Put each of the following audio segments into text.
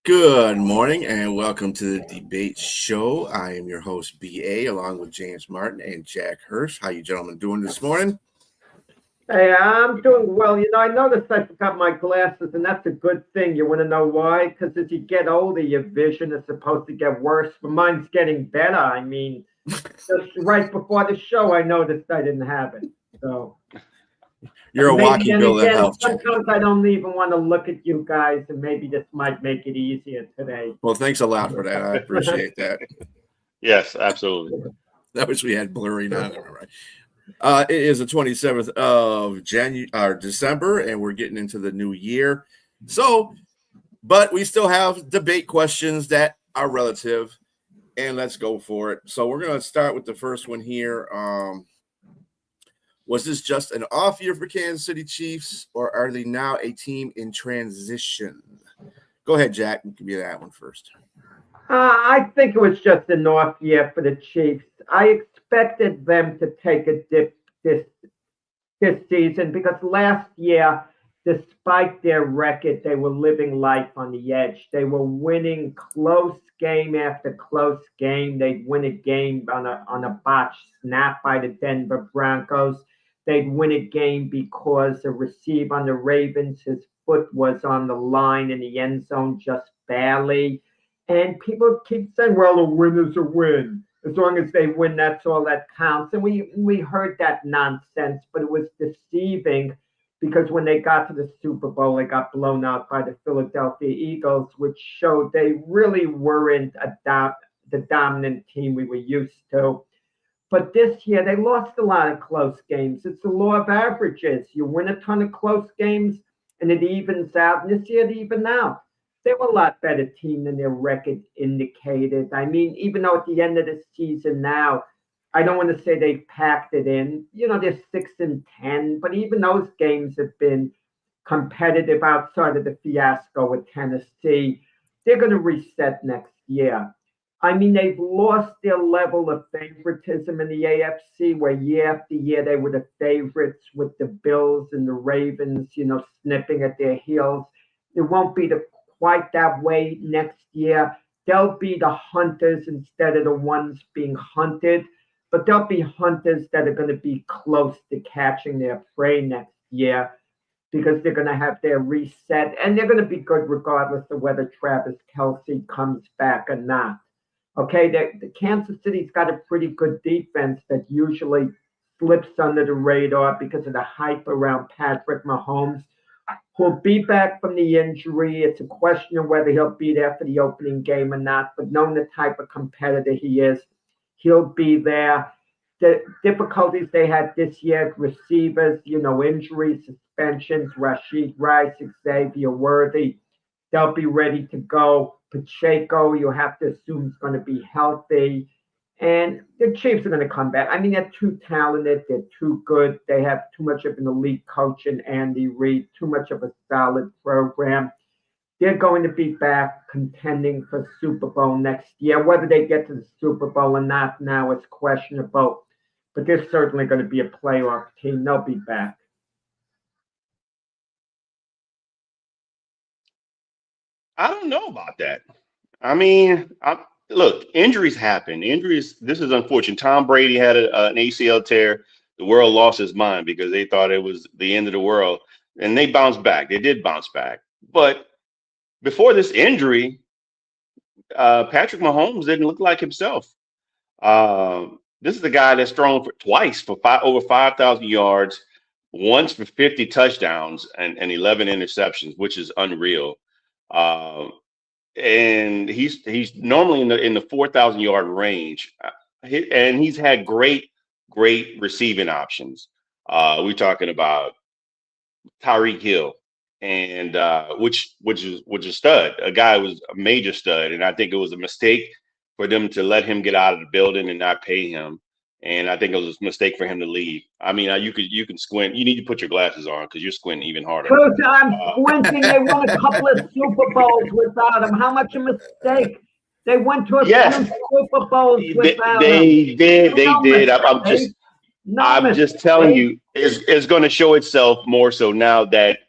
Good morning and welcome to the debate show. I am your host BA along with James Martin and Jack Hirsch. How you gentlemen doing this morning? Hey, I'm doing well. I noticed I forgot my glasses, and that's a good thing. You want to know why? Because as you get older, your vision is supposed to get worse, but mine's getting better. Just right before the show, I noticed I didn't have it. So You're a maybe walking then bill of again, health check. sometimes I don't even want to look at you guys, and maybe this might make it easier today. Well, thanks a lot for that. I appreciate that. Yes, absolutely. I wish we had blurring on it. Right. It is the 27th of December, and we're getting into the new year. But we still have debate questions that are relative, and let's go for it. So we're going to start with the first one here. Was this just an off year for Kansas City Chiefs, or are they now a team in transition? Go ahead, Jack. Give me that one first. I think it was just an off year for the Chiefs. I expected them to take a dip this season because last year, despite their record, they were living life on the edge. They were winning close game after close game. They'd win a game on a botched snap by the Denver Broncos. They'd win a game because a receiver on the Ravens, his foot was on the line in the end zone just barely. And people keep saying, well, a win is a win. As long as they win, that's all that counts. And we heard that nonsense, but it was deceiving because when they got to the Super Bowl, they got blown out by the Philadelphia Eagles, which showed they really weren't the dominant team we were used to. But this year, they lost a lot of close games. It's the law of averages. You win a ton of close games, and it evens out. And this year, it evened out. They were a lot better team than their record indicated. Even though at the end of the season now, I don't want to say they've packed it in. They're 6-10, but even those games have been competitive outside of the fiasco with Tennessee. They're going to reset next year. They've lost their level of favoritism in the AFC, where year after year they were the favorites with the Bills and the Ravens, snipping at their heels. It won't be quite that way next year. They'll be the hunters instead of the ones being hunted, but they'll be hunters that are going to be close to catching their prey next year because they're going to have their reset, and they're going to be good regardless of whether Travis Kelce comes back or not. Okay, the Kansas City's got a pretty good defense that usually slips under the radar because of the hype around Patrick Mahomes, who'll be back from the injury. It's a question of whether he'll be there for the opening game or not, but knowing the type of competitor he is, he'll be there. The difficulties they had this year, receivers, injuries, suspensions, Rashid Rice, Xavier Worthy, they'll be ready to go. Pacheco, you have to assume is going to be healthy. And the Chiefs are going to come back. They're too talented. They're too good. They have too much of an elite coach in Andy Reid, too much of a solid program. They're going to be back contending for Super Bowl next year. Whether they get to the Super Bowl or not now is questionable. But they're certainly going to be a playoff team. They'll be back. I don't know about that. Look, injuries happen. Injuries, this is unfortunate. Tom Brady had an ACL tear. The world lost his mind because they thought it was the end of the world. And they bounced back. They did bounce back. But before this injury, Patrick Mahomes didn't look like himself. This is the guy that's thrown twice for over 5,000 yards, once for 50 touchdowns and 11 interceptions, which is unreal. And he's normally in the 4,000 yard range, and he's had great receiving options. We're talking about Tyreek Hill, and which is a stud. A guy was a major stud, and I think it was a mistake for them to let him get out of the building and not pay him. And I think it was a mistake for him to leave. You can squint. You need to put your glasses on because you're squinting even harder. Coach, I'm squinting. They won a couple of Super Bowls without him. How much a mistake? They went to a few Super Bowls without him. They did. I'm just telling you, it's going to show itself more so now that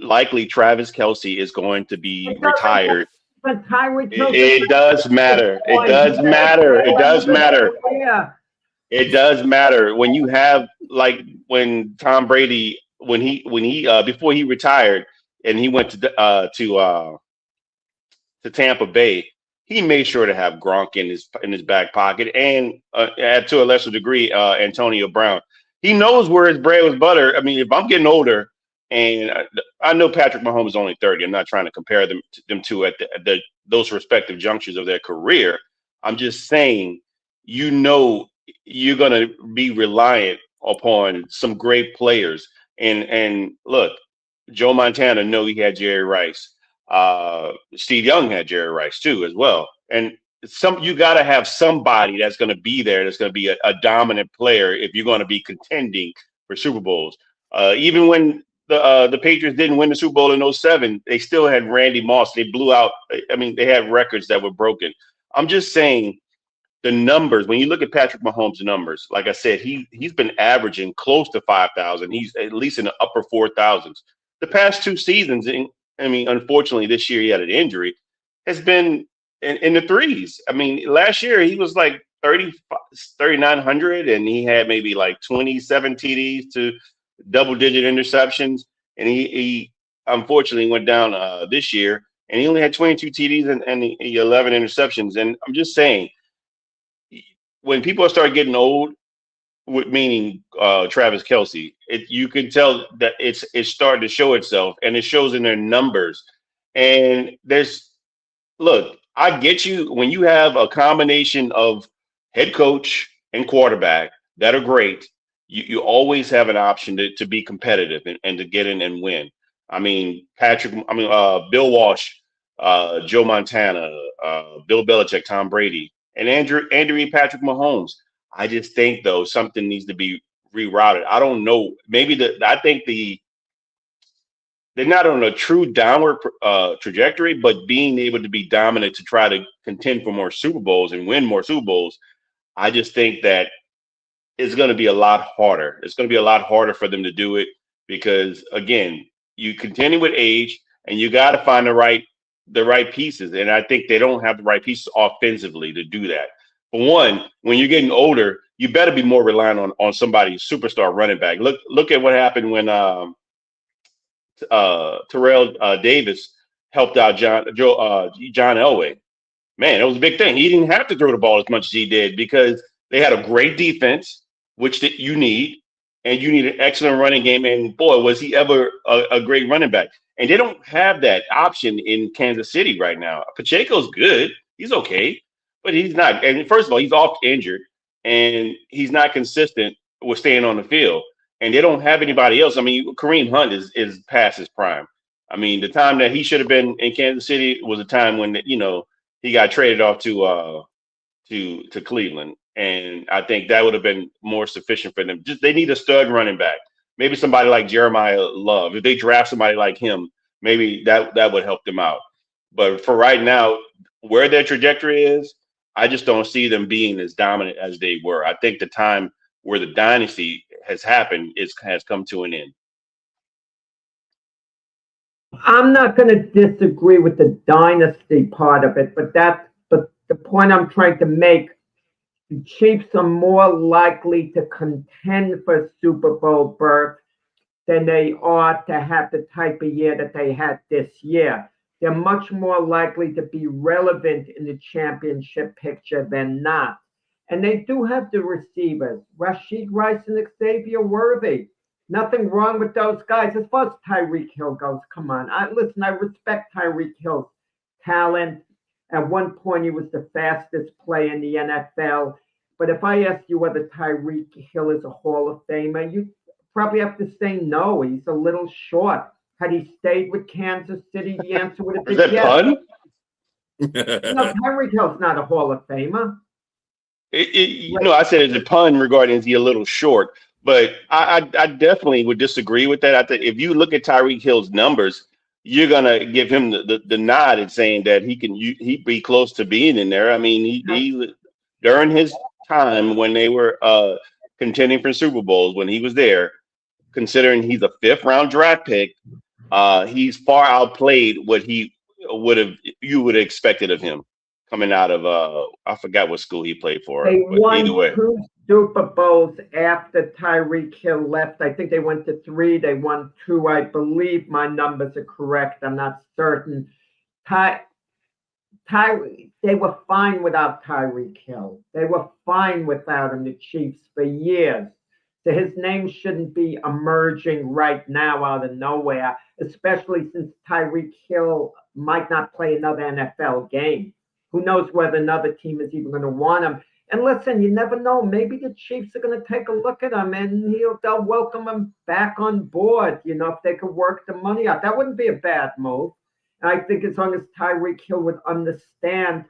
likely Travis Kelce is going to be retired. But Tyreek Hill. It does matter. It does matter. It does matter. Yeah. It does matter when you have like when Tom Brady when he before he retired and he went to Tampa Bay, he made sure to have Gronk in his back pocket and add to a lesser degree Antonio Brown. He knows where his bread was butter. I mean, if I'm getting older, and I know Patrick Mahomes is only 30. I'm not trying to compare them two at those respective junctures of their career. I'm just saying, you know, you're gonna be reliant upon some great players. And look, Joe Montana know he had Jerry Rice. Steve Young had Jerry Rice too, as well. And you got to have somebody that's going to be there, that's going to be a dominant player if you're going to be contending for Super Bowls. Even when the Patriots didn't win the Super Bowl in '07, they still had Randy Moss. They blew out. I mean, they had records that were broken. I'm just saying the numbers. When you look at Patrick Mahomes' numbers, like I said, he's been averaging close to 5,000. He's at least in the upper 4,000s. The past two seasons, I mean, unfortunately, this year he had an injury, has been in the threes. I mean, last year he was like 3,900, and he had maybe like 27 TDs to double-digit interceptions. And he unfortunately went down this year, and he only had 22 TDs and 11 interceptions. And I'm just saying, when people start getting old, meaning Travis Kelce, you can tell that it's starting to show itself, and it shows in their numbers. And look, I get you when you have a combination of head coach and quarterback that are great. You always have an option to be competitive and to get in and win. I mean, Bill Walsh, Joe Montana, Bill Belichick, Tom Brady, and Andrew Patrick Mahomes. I just think though something needs to be rerouted. I don't know. Maybe I think they're not on a true downward trajectory, but being able to be dominant to try to contend for more Super Bowls and win more Super Bowls. I just think that it's going to be a lot harder. It's going to be a lot harder for them to do it because, again, you continue with age and you got to find the right pieces. And I think they don't have the right pieces offensively to do that. For one, when you're getting older, you better be more reliant on somebody's superstar running back. Look at what happened when Terrell Davis helped out John Elway. Man, it was a big thing. He didn't have to throw the ball as much as he did because they had a great defense, which you need, and you need an excellent running game. And boy, was he ever a great running back. And they don't have that option in Kansas City right now. Pacheco's good. He's okay, but he's not. And first of all, he's oft injured, and he's not consistent with staying on the field. And they don't have anybody else. I mean, Kareem Hunt is past his prime. I mean, the time that he should have been in Kansas City was a time when, he got traded off to Cleveland. And I think that would have been more sufficient for them. They need a stud running back. Maybe somebody like Jeremiah Love. If they draft somebody like him, maybe that would help them out. But for right now, where their trajectory is, I just don't see them being as dominant as they were. I think the time where the dynasty has happened has come to an end. I'm not going to disagree with the dynasty part of it, but the point I'm trying to make. The Chiefs are more likely to contend for Super Bowl berth than they are to have the type of year that they had this year. They're much more likely to be relevant in the championship picture than not. And they do have the receivers, Rashid Rice and Xavier Worthy. Nothing wrong with those guys. As far as Tyreek Hill goes, come on. I respect Tyreek Hill's talent. At one point, he was the fastest player in the NFL. But if I ask you whether Tyreek Hill is a Hall of Famer, you probably have to say no. He's a little short. Had he stayed with Kansas City, the answer would have been yes. Is that pun? No, Tyreek Hill's not a Hall of Famer. I said it's a pun regarding is he a little short. But I definitely would disagree with that. I think if you look at Tyreek Hill's numbers, you're gonna give him the nod and saying that he'd be close to being in there. I mean, he during his time when they were contending for Super Bowls, when he was there, considering he's a 5th round draft pick, he's far outplayed what he you would have expected of him coming out of I forgot what school he played for, They but either won way. 2 Super Bowls after Tyreek Hill left. I think they went to 3. They won 2. I believe my numbers are correct. I'm not certain. They were fine without Tyreek Hill. They were fine without him, the Chiefs, for years. So his name shouldn't be emerging right now out of nowhere, especially since Tyreek Hill might not play another NFL game. Who knows whether another team is even going to want him. And listen, you never know. Maybe the Chiefs are going to take a look at him and they'll welcome him back on board, if they could work the money out. That wouldn't be a bad move. I think as long as Tyreek Hill would understand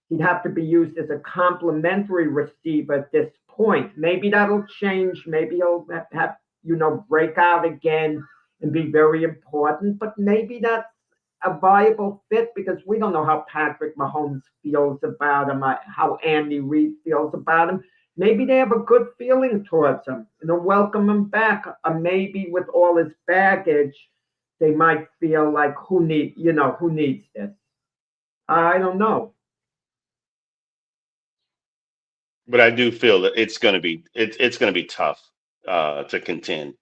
he'd have to be used as a complementary receiver at this point. Maybe that'll change. Maybe he'll have break out again and be very important. But maybe that's a viable fit because we don't know how Patrick Mahomes feels about him, how Andy Reid feels about him. Maybe they have a good feeling towards him and they'll welcome him back. Or maybe with all his baggage, they might feel like who needs this? I don't know. But I do feel that it's going to be tough to contend.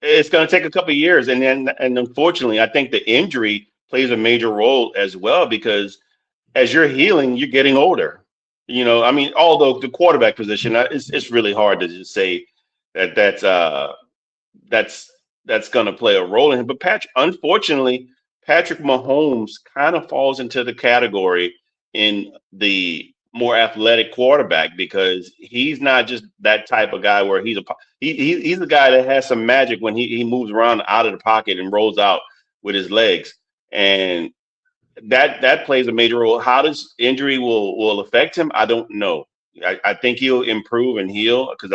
It's going to take a couple of years, and unfortunately, I think the injury plays a major role as well because as you're healing, you're getting older. I mean, although the quarterback position, it's really hard to just say that's going to play a role in him. But unfortunately, Patrick Mahomes kind of falls into the category in the more athletic quarterback because he's not just that type of guy where he's a guy that has some magic when he moves around out of the pocket and rolls out with his legs. And that plays a major role. How this injury will affect him, I don't know. I think he'll improve and heal because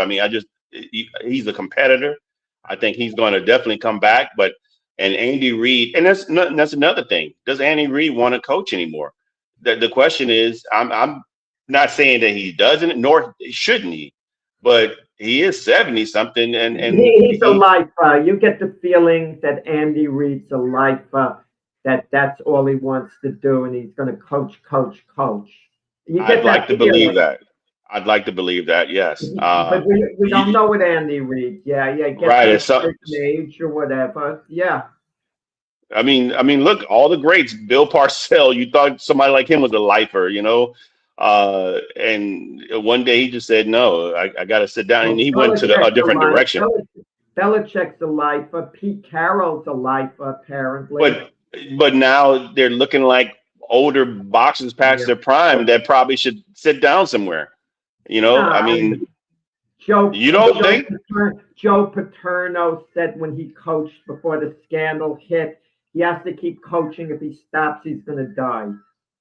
he's a competitor. I think he's going to definitely come back. And Andy Reid, and that's another thing. Does Andy Reid want to coach anymore? The question is, I'm not saying that he doesn't, nor shouldn't he, but he is 70 something, and he's a lifer. You get the feeling that Andy Reid's a lifer. That's all he wants to do, and he's going to coach. I'd like to believe that. I'd like to believe that, yes. But we don't know with Andy Reid. Yeah. Get right. At certain age or whatever. Yeah. I mean, look, all the greats. Bill Parcells. You thought somebody like him was a lifer, and one day he just said, "No, I got to sit down," and he went to a different direction. Belichick's a lifer. Pete Carroll's a lifer, apparently. But now they're looking like older boxers past their prime that probably should sit down somewhere. I mean, Joe Paterno said when he coached before the scandal hit, he has to keep coaching. If he stops, he's going to die.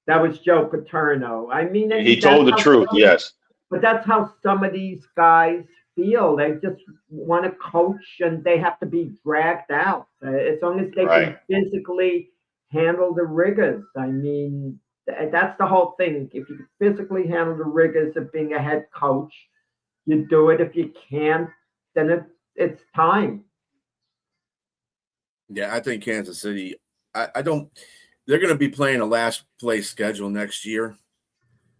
That was Joe Paterno. I mean, he told the truth, yes. But that's how some of these guys feel. They just want to coach and they have to be dragged out. As long as they can physically handle the rigors. I mean, that's the whole thing. If you can physically handle the rigors of being a head coach, you do it. If you can't, then it's time. Yeah, I think Kansas City, they're going to be playing a last place schedule next year,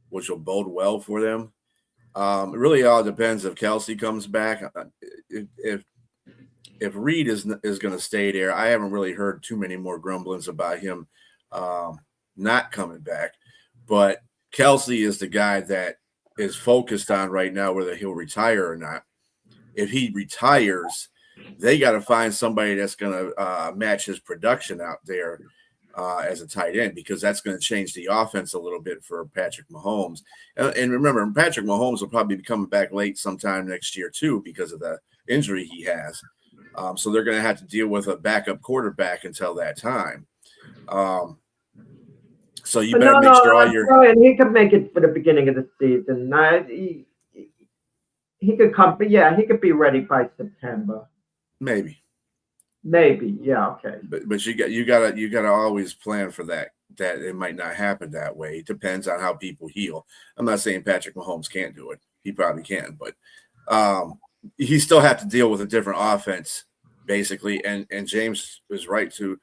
which will bode well for them. It really all depends if Kelsey comes back. If Reed is going to stay there, I haven't really heard too many more grumblings about him not coming back. But Kelsey is the guy that is focused on right now whether he'll retire or not. If he retires, they got to find somebody that's going to match his production out there as a tight end because that's going to change the offense a little bit for Patrick Mahomes. And remember, Patrick Mahomes will probably be coming back late sometime next year too because of the injury he has. So they're going to have to deal with a backup quarterback until that time. So you better make sure all your. And he could make it for the beginning of the season. He could come, but yeah, he could be ready by September. Maybe, yeah, okay. But you gotta always plan for that it might not happen that way. It depends on how people heal. I'm not saying Patrick Mahomes can't do it. He probably can, but he still have to deal with a different offense basically. And James is right to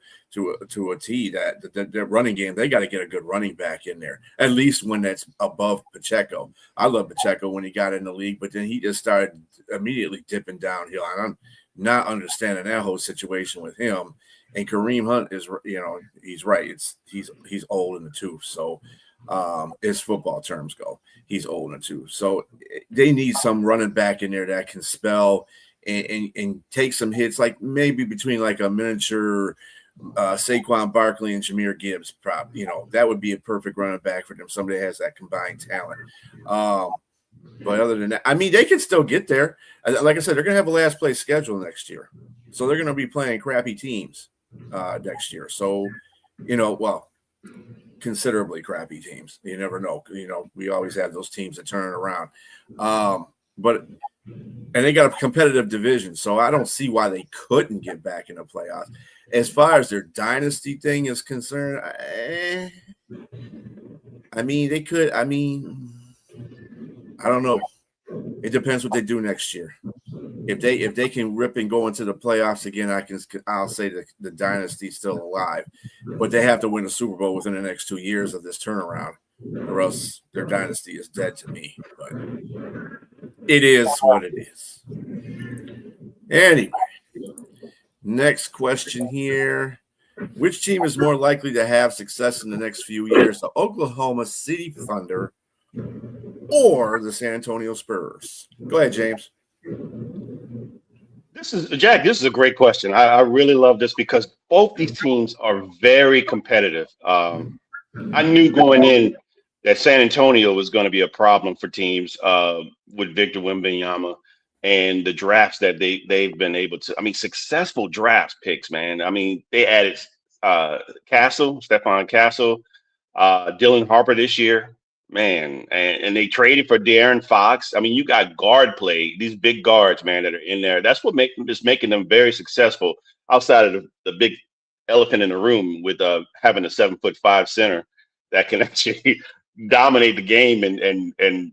a T that the running game, they got to get a good running back in there, at least when that's above Pacheco. I love Pacheco when he got in the league, but then he just started immediately dipping downhill. And I'm not understanding that whole situation with him. And Kareem Hunt is, he's right. He's old in the tooth. So as football terms go, he's old in the tooth. So they need some running back in there that can spell and take some hits, like maybe between like a miniature Saquon Barkley and Jahmyr Gibbs. That would be a perfect running back for them. Somebody that has that combined talent. But other than that, I mean, they can still get there. Like I said, they're going to have a last place schedule next year. So they're going to be playing crappy teams next year. So, considerably crappy teams. You never know. We always have those teams that turn it around. And they got a competitive division, so I don't see why they couldn't get back in the playoffs. As far as their dynasty thing is concerned, I mean, they could. I mean, I don't know. It depends what they do next year. If they can rip and go into the playoffs again, I'll say that the dynasty's still alive, but they have to win a Super Bowl within the next 2 years of this turnaround, or else their dynasty is dead to me. But it is what it is. Anyway, next question here. Which team is more likely to have success in the next few years? The Oklahoma City Thunder or the San Antonio Spurs? Go ahead, James. This is a great question. I really love this because both these teams are very competitive. I knew going in that San Antonio was going to be a problem for teams with Victor Wembanyama and the drafts that they've been able to. I mean, successful draft picks, man. I mean, they added Stephon Castle, Dylan Harper this year. Man, and they traded for De'Aaron Fox. I mean, you got guard play, these big guards, man, that are in there. That's what is making them very successful outside of the big elephant in the room with having a 7'5" center that can actually dominate the game and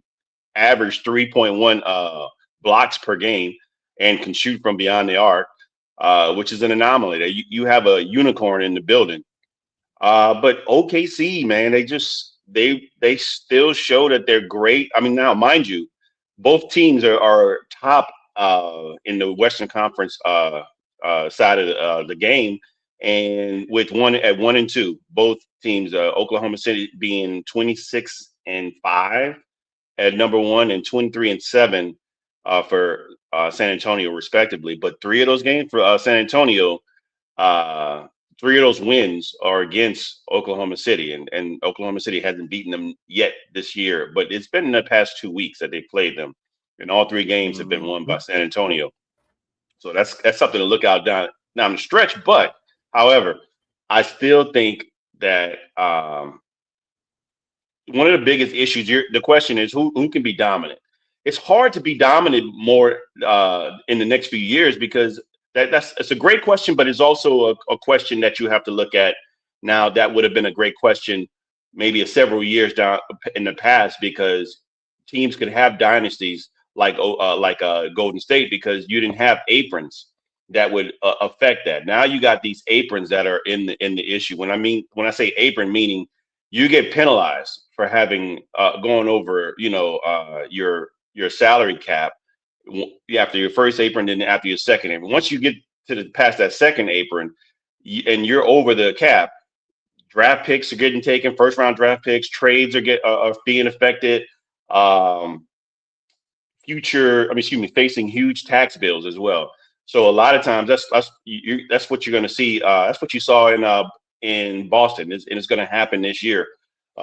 average 3.1 blocks per game and can shoot from beyond the arc, which is an anomaly. You have a unicorn in the building. But OKC, man, they still show that they're great. I mean, now, mind you, both teams are top in the Western Conference side of the game, and with 1 and 2, both teams, Oklahoma City being 26-5 at number 1 and 23-7 for San Antonio, respectively. But 3 of those games for San Antonio, 3 of those wins are against Oklahoma City, and Oklahoma City hasn't beaten them yet this year, but it's been in the past 2 weeks that they played them, and all 3 games have been won by San Antonio. So that's something to look out down the stretch. But however, I still think that one of the biggest issues the question is who can be dominant. It's hard to be dominant more in the next few years because it's a great question, but it's also a question that you have to look at now. That would have been a great question maybe several years down in the past, because teams could have dynasties like Golden State because you didn't have aprons that would affect that. Now you got these aprons that are in the issue. When I say apron, meaning you get penalized for having going over your salary cap after your first apron, then after your second apron. Once you get past that second apron, and you're over the cap, draft picks are getting taken, first round draft picks, trades are being affected, facing huge tax bills as well. So a lot of times that's what you're going to see. That's what you saw in Boston, and it's going to happen this year,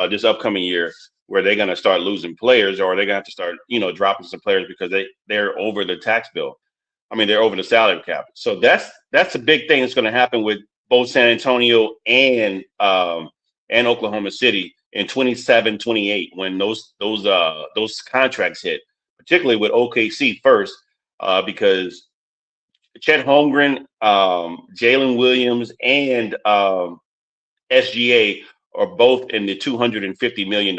this upcoming year, where they're going to start losing players, or they're going to have to start, dropping some players because they're over the tax bill. I mean, they're over the salary cap. So that's a big thing that's going to happen with both San Antonio and Oklahoma City in 27, 28, when those contracts hit, particularly with OKC first, because Chet Holmgren, Jalen Williams, and SGA are both in the $250 million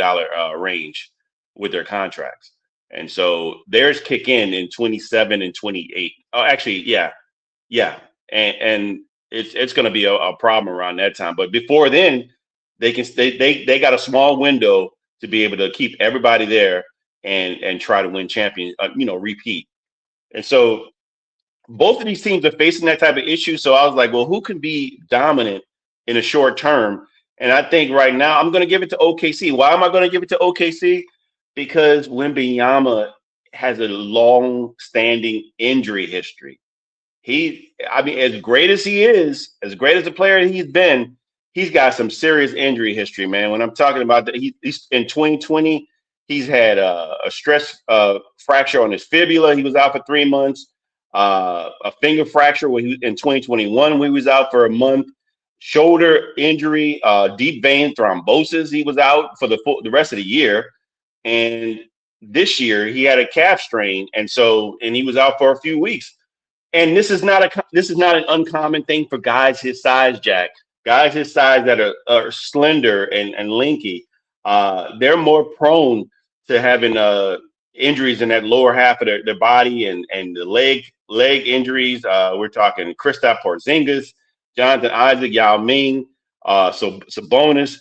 range with their contracts. And so theirs kick in 27 and 28. Oh, actually, yeah. and it's going to be a problem around that time. But before then, they got a small window to be able to keep everybody there and try to win repeat. And so both of these teams are facing that type of issue. So I was like, well, who can be dominant in a short term? And I think right now I'm going to give it to OKC. Why am I going to give it to OKC? Because Wembanyama has a long-standing injury history. As great as he is, as great as a player he's been, he's got some serious injury history, man. When I'm talking about that, he's in 2020, he's had a stress fracture on his fibula. He was out for 3 months. A finger fracture in 2021 when he was out for a month. Shoulder injury, deep vein thrombosis. He was out for the rest of the year. And this year he had a calf strain, and he was out for a few weeks. And this is not an uncommon thing for guys his size, Jack. Guys his size that are slender and lanky, they're more prone to having injuries in that lower half of their body and the leg injuries. We're talking Kristaps Porzingis, Jonathan Isaac, Yao Ming, Sabonis,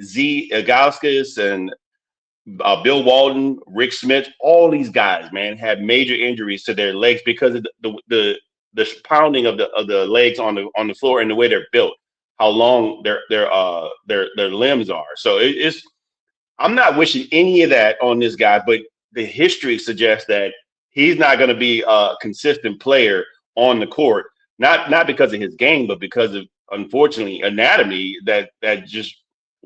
Z Ilgauskas, and Bill Walton, Rick Smith. All these guys, man, had major injuries to their legs because of the pounding of the legs on the floor and the way they're built, how long their limbs are. So I'm not wishing any of that on this guy, but the history suggests that he's not going to be a consistent player on the court, not because of his game, but because of, unfortunately, anatomy that just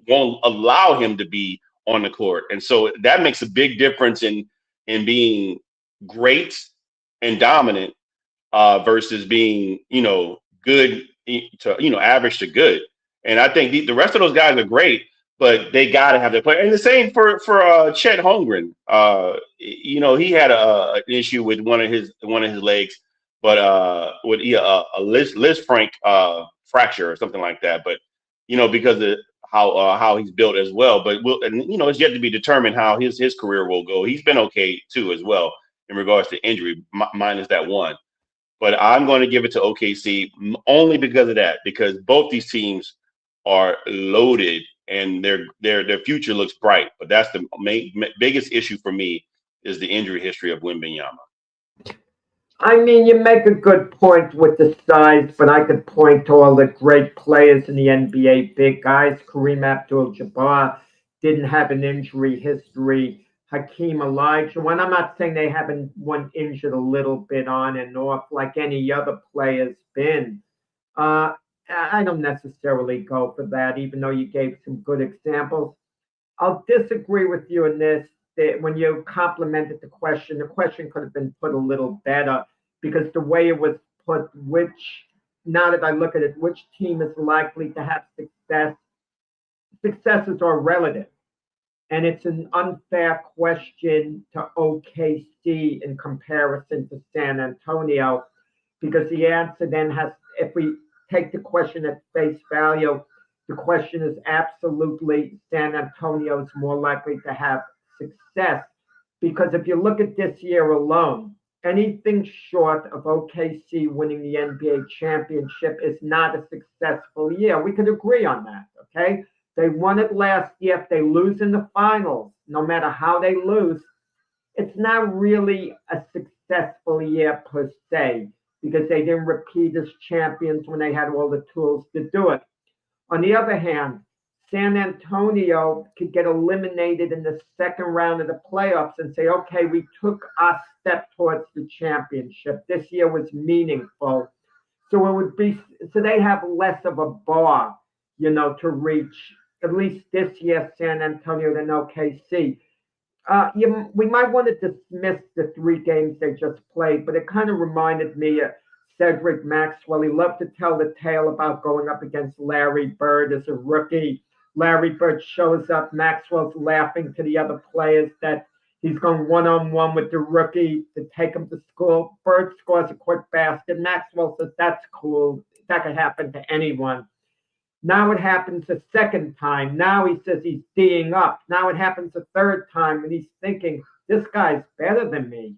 won't allow him to be on the court. And so that makes a big difference in being great and dominant versus being, good to, average to good. And I think the rest of those guys are great, but they got to have their play. And the same for Chet Holmgren. He had an issue with one of his legs, but with a Liz Frank fracture or something like that. But because of how he's built as well. But it's yet to be determined how his career will go. He's been okay too as well in regards to injury, minus that one. But I'm going to give it to OKC only because of that, because both these teams are loaded and their future looks bright. But that's the biggest issue for me is the injury history of Wembanyama. I mean, you make a good point with the size, but I could point to all the great players in the NBA, big guys. Kareem Abdul-Jabbar didn't have an injury history. Hakeem Olajuwon. I'm not saying they haven't one injured a little bit on and off like any other player's been. I don't necessarily go for that, even though you gave some good examples. I'll disagree with you in this. That when you complimented the question could have been put a little better, because the way it was put, now that I look at it, which team is likely to have success? Successes are relative. And it's an unfair question to OKC in comparison to San Antonio, because the answer then if we take the question at face value, the question is absolutely San Antonio is more likely to have success. Because if you look at this year alone, anything short of OKC winning the NBA championship is not a successful year. We could agree on that, okay? They won it last year. If they lose in the finals, no matter how they lose, it's not really a successful year per se, because they didn't repeat as champions when they had all the tools to do it. On the other hand, San Antonio could get eliminated in the second round of the playoffs and say, okay, we took our step towards the championship. This year was meaningful. So they have less of a bar, to reach, at least this year, San Antonio than OKC. We might want to dismiss the 3 games they just played, but it kind of reminded me of Cedric Maxwell. He loved to tell the tale about going up against Larry Bird as a rookie. Larry Bird shows up. Maxwell's laughing to the other players that he's going one-on-one with the rookie to take him to school. Bird scores a quick basket. Maxwell says, that's cool. That could happen to anyone. Now it happens a second time. Now he says he's D'ing up. Now it happens a third time, and he's thinking, this guy's better than me.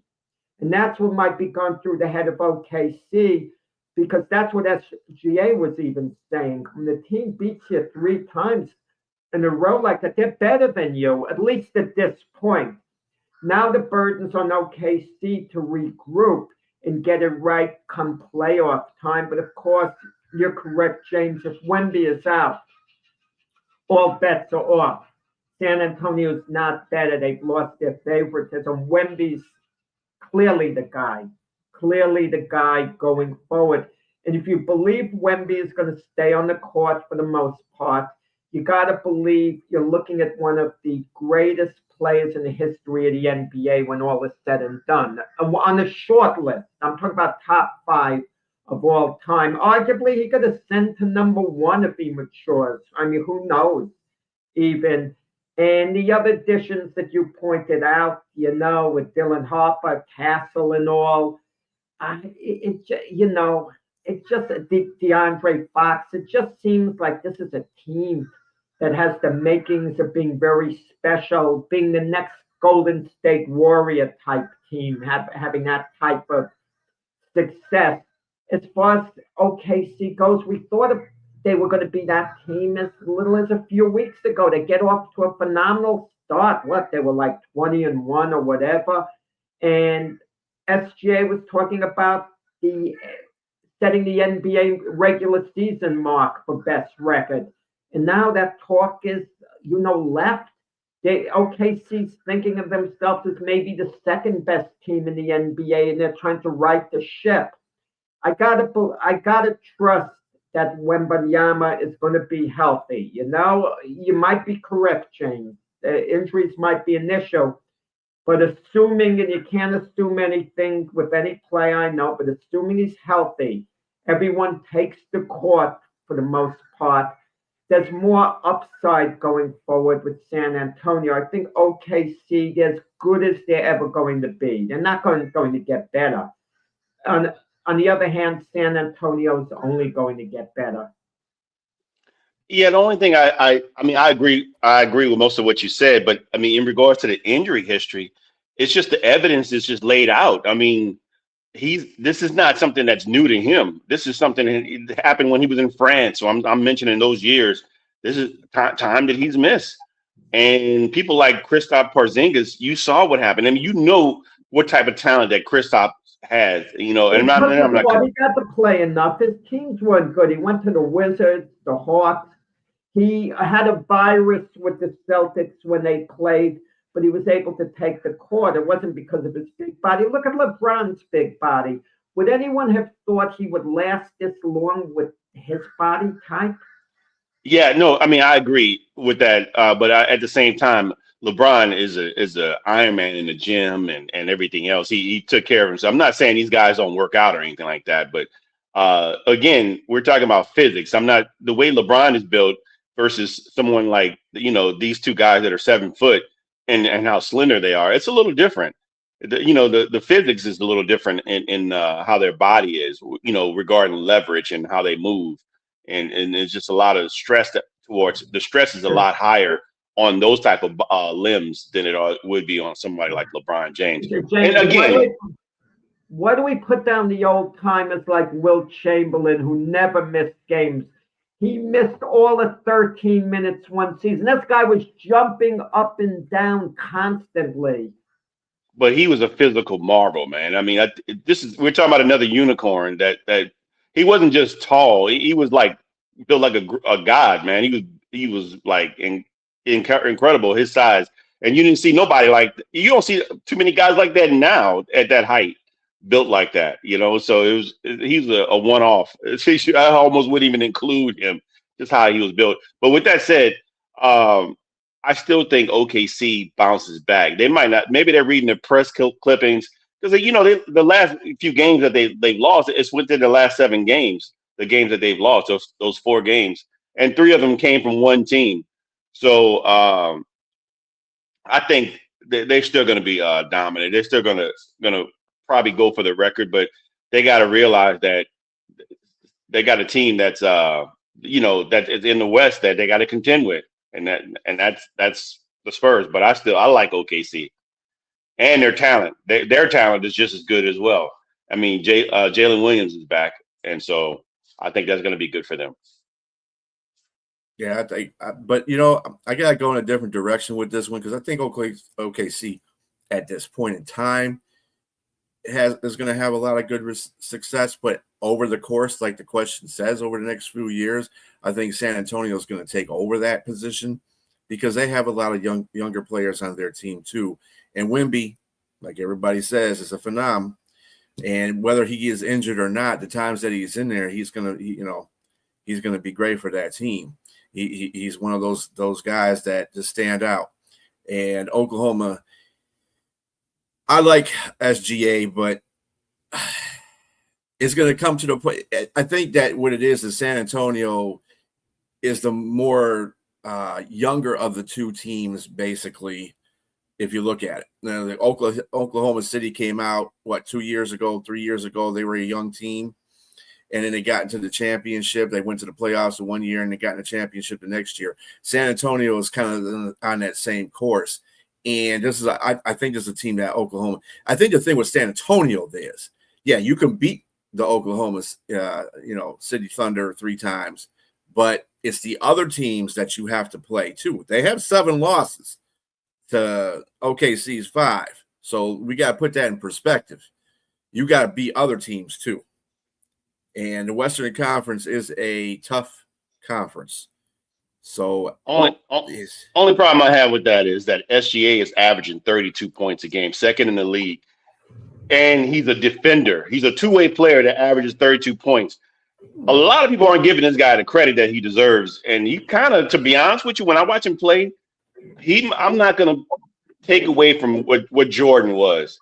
And that's what might be going through the head of OKC. because that's what SGA was even saying. When the team beats you 3 times in a row like that, they're better than you, at least at this point. Now the burden's on OKC to regroup and get it right come playoff time. But of course, you're correct, James. If Wemby is out, all bets are off. San Antonio's not better. They've lost their favoritism. Wemby's clearly the guy going forward. And if you believe Wemby is going to stay on the court for the most part, you got to believe you're looking at one of the greatest players in the history of the NBA when all is said and done. On the short list, I'm talking about top 5 of all time. Arguably, he could ascend to number 1 if he matures. I mean, who knows even. And the other additions that you pointed out, with Dylan Harper, Castle and all, it's just DeAndre Fox. It just seems like this is a team that has the makings of being very special, being the next Golden State Warrior type team, having that type of success. As far as OKC goes, we thought they were going to be that team as little as a few weeks ago. They get off to a phenomenal start. They were like 20-1 or whatever. And SGA was talking about setting the NBA regular season mark for best record. And now that talk is, left. OKC's thinking of themselves as maybe the second best team in the NBA, and they're trying to right the ship. I gotta trust that Wembanyama is going to be healthy. You might be correct, James. Injuries might be an issue, but assuming, and you can't assume anything with any play I know, but assuming he's healthy, everyone takes the court for the most part. There's more upside going forward with San Antonio. I think OKC is as good as they're ever going to be. They're not going to get better. On the other hand, San Antonio is only going to get better. Yeah, the only thing I agree with most of what you said, but I mean, in regards to the injury history, it's just the evidence is just laid out. I mean, this is not something that's new to him. This is something that happened when he was in France. So I'm mentioning those years. This is time that he's missed. And people like Kristaps Porzingis, you saw what happened. I mean, what type of talent that Kristaps has, and he got to play enough. His teams weren't good. He went to the Wizards, the Hawks. He had a virus with the Celtics when they played, but he was able to take the court. It wasn't because of his big body. Look at LeBron's big body. Would anyone have thought he would last this long with his body type? Yeah, no, I mean, I agree with that. But at the same time, LeBron is a Iron Man in the gym and everything else. He took care of himself. I'm not saying these guys don't work out or anything like that, but again, we're talking about physics. The way LeBron is built versus someone like, these two guys that are 7 foot and how slender they are. It's a little different. The physics is a little different in how their body is, regarding leverage and how they move. And there's just a lot of stress the stress is a lot higher on those type of limbs than it would be on somebody like LeBron James. And again, why do we put down the old timers like Wilt Chamberlain, who never missed games? He missed all of 13 minutes one season. This guy was jumping up and down constantly. But he was a physical marvel, man. I mean, we're talking about another unicorn that he wasn't just tall. He was like built like a god, man. He was like incredible, his size. And you didn't see nobody you don't see too many guys like that now at that height, built like that, so he's a one-off. I almost wouldn't even include him, just how he was built. But with that said, I still think OKC bounces back. They might not, maybe they're reading the press clippings because the last few games that they've lost, it's within the last 7 games, the games that they've lost, those 4 games, and 3 of them came from one team. So I think they're still going to be dominant. They're still going to probably go for the record, but they got to realize that they got a team that's that is in the West that they got to contend with, and that's the Spurs. But I like OKC and their talent. Their talent is just as good as well. I mean, Jalen Williams is back, And so I think that's going to be good for them. Yeah, I think, but you know, I gotta go in a different direction with this one because I think OKC at this point in time is going to have a lot of good success, but over the course, like the question says, over the next few years, I think San Antonio is going to take over that position because they have a lot of younger players on their team too. And Wemby, like everybody says, is a phenomenon. And whether he is injured or not, the times that he's in there, he's going to be great for that team. He's one of those guys that just stand out. And Oklahoma, I like SGA, but it's going to come to the point. I think that what it is San Antonio is the more younger of the two teams, basically, if you look at it. Now, the Oklahoma City came out, 3 years ago? They were a young team. And then they got into the championship. They went to the playoffs in 1 year, and they got in the championship the next year. San Antonio is kind of on that same course. And this is, I think this is a team that Oklahoma. I think the thing with San Antonio is, yeah, you can beat the Oklahoma, City Thunder 3 times, but it's the other teams that you have to play too. They have 7 losses to OKC's 5, so we got to put that in perspective. You got to beat other teams too. And the Western Conference is a tough conference. So only problem I have with that is that SGA is averaging 32 points a game, second in the league. And he's a defender. He's a two-way player that averages 32 points. A lot of people aren't giving this guy the credit that he deserves. And he kind of, to be honest with you, when I watch him play, I'm not going to take away from what Jordan was.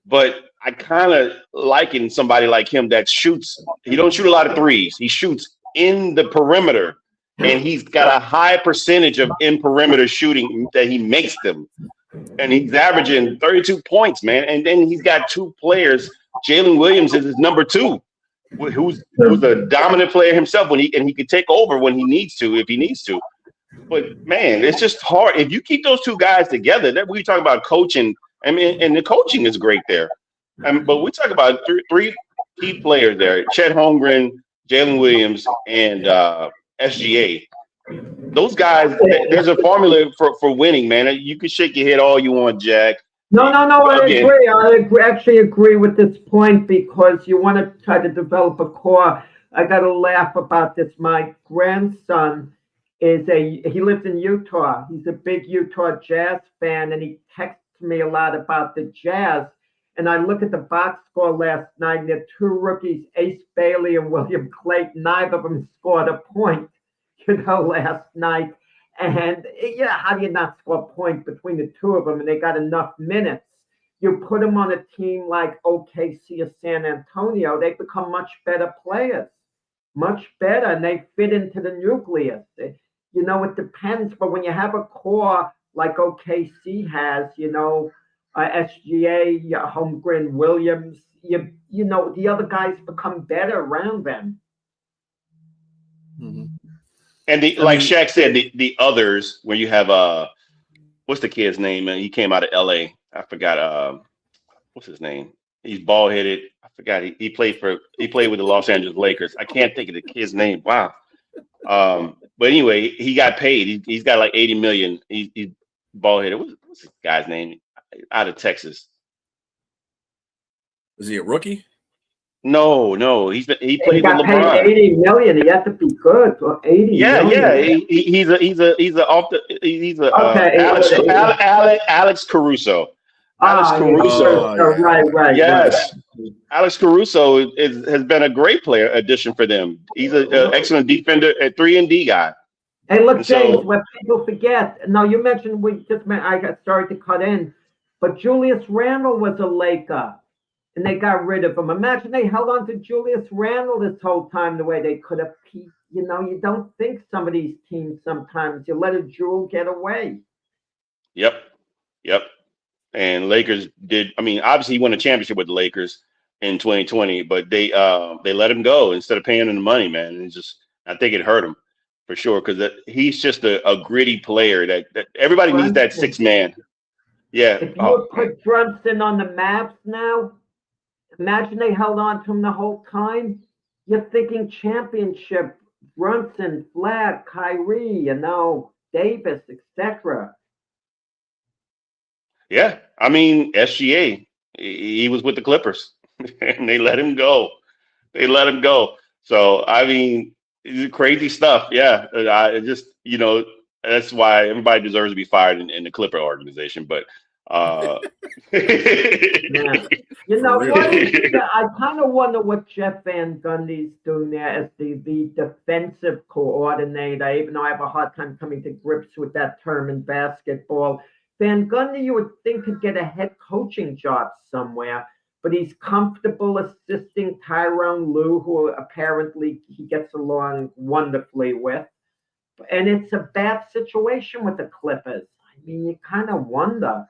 But I kind of liken somebody like him that shoots. He don't shoot a lot of threes. He shoots in the perimeter. And he's got a high percentage of in perimeter shooting that he makes them. And he's averaging 32 points, man. And then he's got 2 players. Jalen Williams is his number 2, who's a dominant player himself he can take over when he needs to, if he needs to. But man, it's just hard. If you keep those 2 guys together, that we talk about coaching. I mean, and the coaching is great there. But we talk about 3 key players there: Chet Holmgren, Jalen Williams, and SGA. Those guys, there's a formula for winning, man. You can shake your head all you want, Jack. No, I agree. Actually agree with this point because you want to try to develop a core. I got to laugh about this. My grandson he lives in Utah. He's a big Utah Jazz fan, and he texts me a lot about the Jazz. And I look at the box score last night, and there are 2 rookies, Ace Bailey and William Clayton. Neither of them scored a point, last night. And how do you not score a point between the 2 of them? And they got enough minutes. You put them on a team like OKC or San Antonio, they become much better players, much better, and they fit into the nucleus. It depends. But when you have a core like OKC has, SGA, Holmgren, Williams, the other guys become better around them. Mm-hmm. And like Shaq said, the others, where you have what's the kid's name? Man, he came out of LA. I forgot what's his name. He's bald headed. I forgot he played with the Los Angeles Lakers. I can't think of the kid's name. Wow. But anyway, he got paid. He's got like $80 million. He's bald headed. What's this guy's name? Out of Texas. Is he a rookie? No. He played with LeBron. Paid $80 million. He has to be good. For $80 million. He's Alex Caruso. Alex Caruso. Right. Yes. Right. Alex Caruso has been a great player addition for them. He's an excellent defender, a 3-and-D guy. Hey, look, James, what people forget. No, you mentioned I got started to cut in, but Julius Randle was a Laker. And they got rid of him. Imagine they held on to Julius Randle this whole time the way they could have. You don't think some of these teams sometimes. You let a jewel get away. Yep. And Lakers did. I mean, obviously he won a championship with the Lakers in 2020, but they let him go instead of paying him the money, man. And I think it hurt him for sure because he's just a gritty player that everybody needs that 6-man. Yeah. If you put Brunson on the Mavs now. Imagine they held on to him the whole time. you're thinking championship, Brunson, Flag, Kyrie, Davis, etc. Yeah, I mean SGA, he was with the Clippers, and they let him go. They let him go. So I mean, it's crazy stuff. Yeah, I just that's why everybody deserves to be fired in the Clipper organization. But uh, Yeah. You For know real. what is? I kind of wonder what Jeff Van Gundy's doing there as the defensive coordinator. Even though I have a hard time coming to grips with that term in basketball, Van Gundy, you would think could get a head coaching job somewhere, but he's comfortable assisting Tyronn Lue, who apparently he gets along wonderfully with. And it's a bad situation with the Clippers. I mean, you kind of wonder.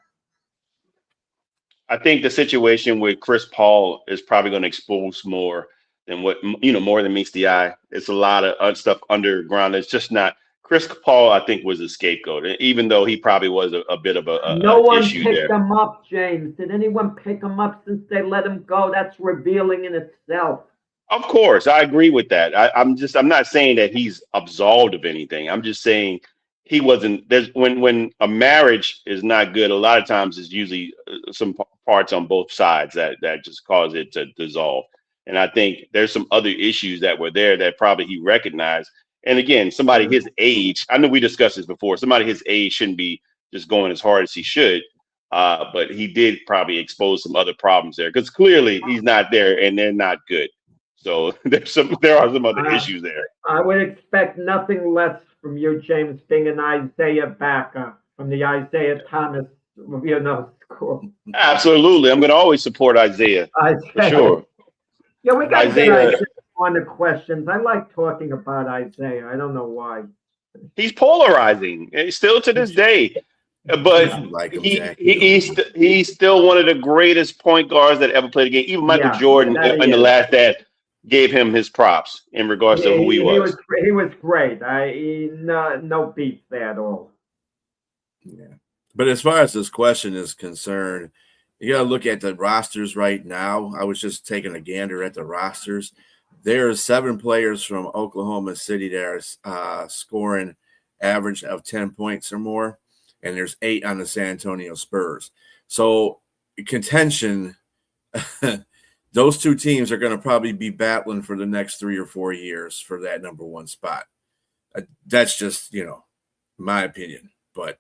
I think the situation with Chris Paul is probably going to expose more than more than meets the eye. It's a lot of stuff underground. It's just not. Chris Paul, I think, was a scapegoat, even though he probably was a bit of No a one issue picked there. him up, James. Did anyone pick him up since they let him go? That's revealing in itself. Of course, I agree with that. I'm not saying that he's absolved of anything. I'm just saying he wasn't. There's when a marriage is not good, a lot of times it's usually some parts on both sides that just cause it to dissolve. And I think there's some other issues that were there that probably he recognized. And again, somebody his age, I know we discussed this before. Somebody his age shouldn't be just going as hard as he should. But he did probably expose some other problems there because clearly he's not there and they're not good. So there are some other Uh, issues there. I would expect nothing less from you, James, being an Isaiah backer from the Isaiah Thomas, school. Absolutely. I'm going to always support Isaiah for Isaiah. sure. Yeah, we got to get Isaiah, Isaiah on the questions. I like talking about Isaiah. I don't know why. he's polarizing still to this day. But You like him, he, Jack. he he's he's still one of the greatest point guards that ever played the game. Even Michael Yeah, Jordan that in the is. last dance gave him his props in regards to who he was. He was great. No beef there at all. Yeah. But as far as this question is concerned, you got to look at the rosters right now. I was just taking a gander at the rosters. There are 7 players from Oklahoma City that are scoring average of 10 points or more, and there's 8 on the San Antonio Spurs. So contention, those 2 teams are going to probably be battling for the next 3 or 4 years for that number 1 spot. That's just, my opinion. But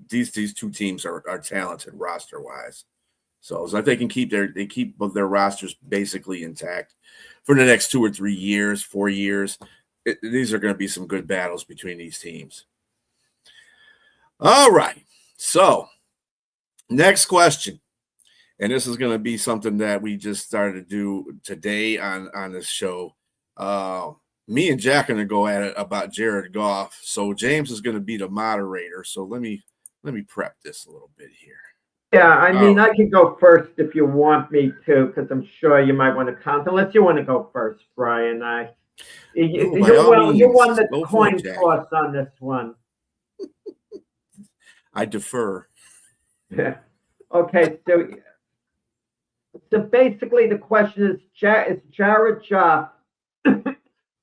these 2 teams are talented roster wise, so if they can keep their rosters basically intact for the next 2 or 3 years, 4 years, these are going to be some good battles between these teams. All right, so next question, and this is going to be something that we just started to do today on this show. Me and Jack are going to go at it about Jared Goff. So James is going to be the moderator. So let me prep this a little bit here. Yeah, I mean, I can go first if you want me to, because I'm sure you might want to count. Unless you want to go first, Brian. You won the coin toss on this one. I defer. Yeah. Okay, so basically the question is Jared Goff